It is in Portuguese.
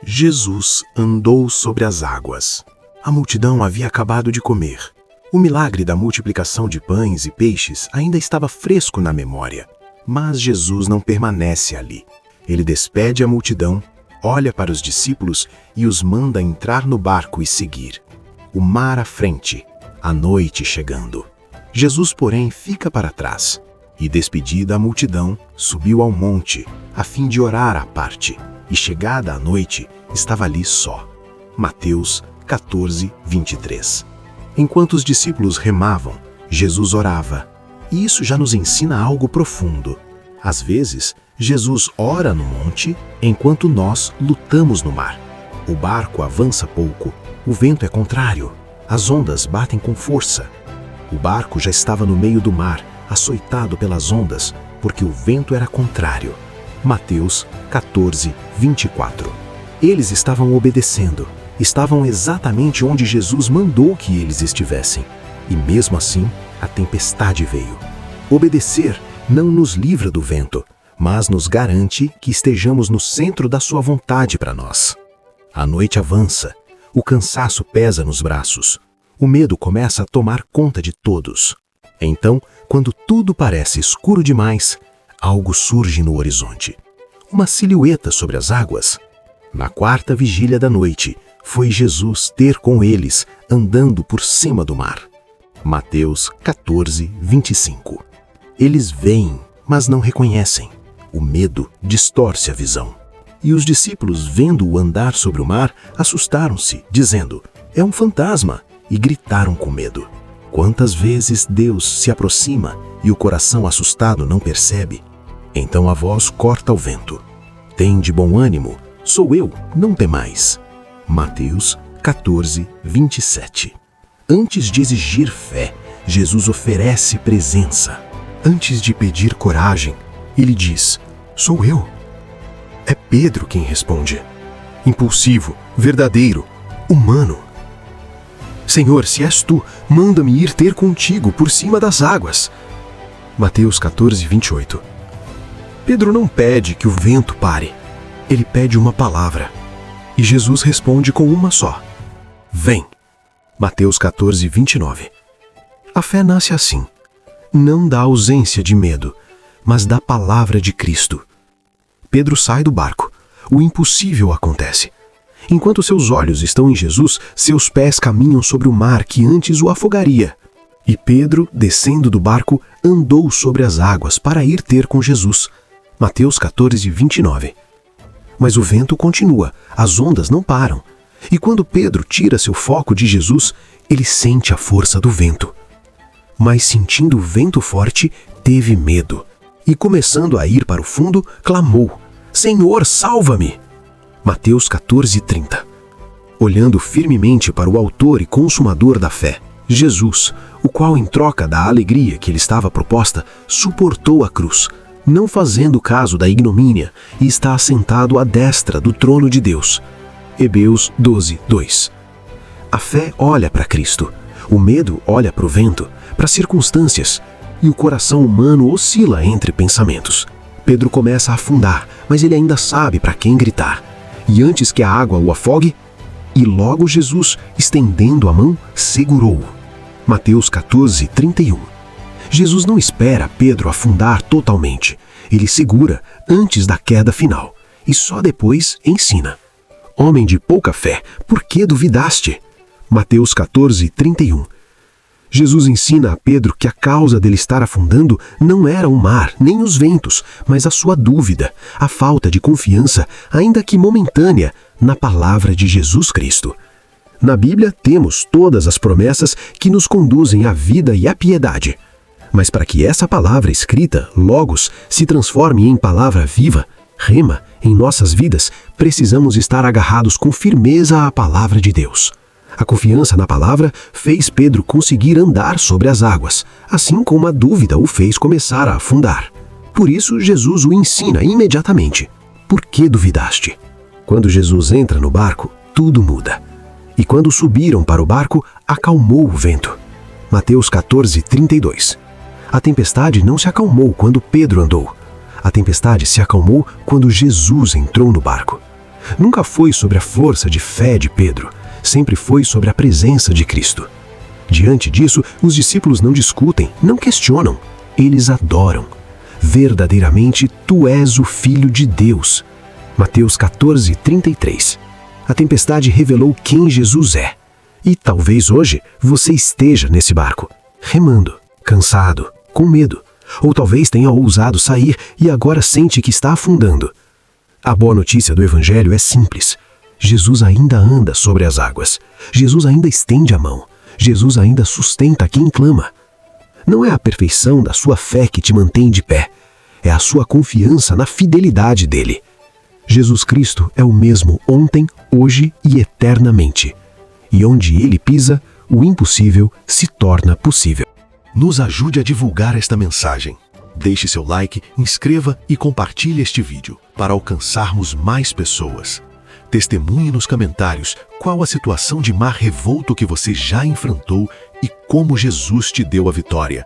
Jesus andou sobre as águas. A multidão havia acabado de comer. O milagre da multiplicação de pães e peixes ainda estava fresco na memória. Mas Jesus não permanece ali. Ele despede a multidão, olha para os discípulos e os manda entrar no barco e seguir. O mar à frente, a noite chegando. Jesus, porém, fica para trás. E, despedida a multidão, subiu ao monte, a fim de orar à parte. E, chegada a noite, estava ali só. Mateus 14, 23. Enquanto os discípulos remavam, Jesus orava. E isso já nos ensina algo profundo. Às vezes, Jesus ora no monte, enquanto nós lutamos no mar. O barco avança pouco, o vento é contrário, as ondas batem com força. O barco já estava no meio do mar, açoitado pelas ondas, porque o vento era contrário. Mateus 14, 24. Eles estavam obedecendo, estavam exatamente onde Jesus mandou que eles estivessem. E mesmo assim, a tempestade veio. Obedecer não nos livra do vento, mas nos garante que estejamos no centro da sua vontade para nós. A noite avança, o cansaço pesa nos braços, o medo começa a tomar conta de todos. Então, quando tudo parece escuro demais, algo surge no horizonte. Uma silhueta sobre as águas. Na quarta vigília da noite, foi Jesus ter com eles, andando por cima do mar. Mateus 14, 25. Eles veem, mas não reconhecem. O medo distorce a visão. E os discípulos, vendo-o andar sobre o mar, assustaram-se, dizendo: "É um fantasma!" e gritaram com medo. Quantas vezes Deus se aproxima e o coração assustado não percebe? Então a voz corta o vento. "Tende bom ânimo, sou eu, não temais." Mateus 14, 27. Antes de exigir fé, Jesus oferece presença. Antes de pedir coragem, ele diz: "Sou eu." É Pedro quem responde. Impulsivo, verdadeiro, humano. "Senhor, se és tu, manda-me ir ter contigo por cima das águas." Mateus 14, 28. Pedro não pede que o vento pare. Ele pede uma palavra. E Jesus responde com uma só: "Vem." Mateus 14, 29. A fé nasce assim. Não da ausência de medo, mas da palavra de Cristo. Pedro sai do barco. O impossível acontece. Enquanto seus olhos estão em Jesus, seus pés caminham sobre o mar que antes o afogaria. E Pedro, descendo do barco, andou sobre as águas para ir ter com Jesus. Mateus 14, 29. Mas o vento continua, as ondas não param. E quando Pedro tira seu foco de Jesus, ele sente a força do vento. Mas sentindo o vento forte, teve medo. E começando a ir para o fundo, clamou: "Senhor, salva-me!" Mateus 14, 30. Olhando firmemente para o autor e consumador da fé, Jesus, o qual, em troca da alegria que lhe estava proposta, suportou a cruz, não fazendo caso da ignomínia, e está assentado à destra do trono de Deus. Hebreus 12, 2. A fé olha para Cristo, o medo olha para o vento, para as circunstâncias, e o coração humano oscila entre pensamentos. Pedro começa a afundar, mas ele ainda sabe para quem gritar. E antes que a água o afogue, e logo Jesus, estendendo a mão, segurou-o. Mateus 14, 31. Jesus não espera Pedro afundar totalmente. Ele segura antes da queda final, e só depois ensina. "Homem de pouca fé, por que duvidaste?" Mateus 14, 31. Jesus ensina a Pedro que a causa dele estar afundando não era o mar, nem os ventos, mas a sua dúvida, a falta de confiança, ainda que momentânea, na palavra de Jesus Cristo. Na Bíblia temos todas as promessas que nos conduzem à vida e à piedade. Mas para que essa palavra escrita, Logos, se transforme em palavra viva, Rema, em nossas vidas, precisamos estar agarrados com firmeza à palavra de Deus. A confiança na palavra fez Pedro conseguir andar sobre as águas, assim como a dúvida o fez começar a afundar. Por isso, Jesus o ensina imediatamente. "Por que duvidaste?" Quando Jesus entra no barco, tudo muda. E quando subiram para o barco, acalmou o vento. Mateus 14, 32. A tempestade não se acalmou quando Pedro andou. A tempestade se acalmou quando Jesus entrou no barco. Nunca foi sobre a força de fé de Pedro, sempre foi sobre a presença de Cristo. Diante disso, os discípulos não discutem, não questionam, eles adoram. Verdadeiramente, tu és o Filho de Deus. Mateus 14:33. A tempestade revelou quem Jesus é. E talvez hoje você esteja nesse barco, remando, cansado, com medo. Ou talvez tenha ousado sair e agora sente que está afundando. A boa notícia do Evangelho é simples. Jesus ainda anda sobre as águas. Jesus ainda estende a mão. Jesus ainda sustenta quem clama. Não é a perfeição da sua fé que te mantém de pé. É a sua confiança na fidelidade dele. Jesus Cristo é o mesmo ontem, hoje e eternamente. E onde ele pisa, o impossível se torna possível. Nos ajude a divulgar esta mensagem. Deixe seu like, inscreva e compartilhe este vídeo para alcançarmos mais pessoas. Testemunhe nos comentários qual a situação de mar revolto que você já enfrentou e como Jesus te deu a vitória.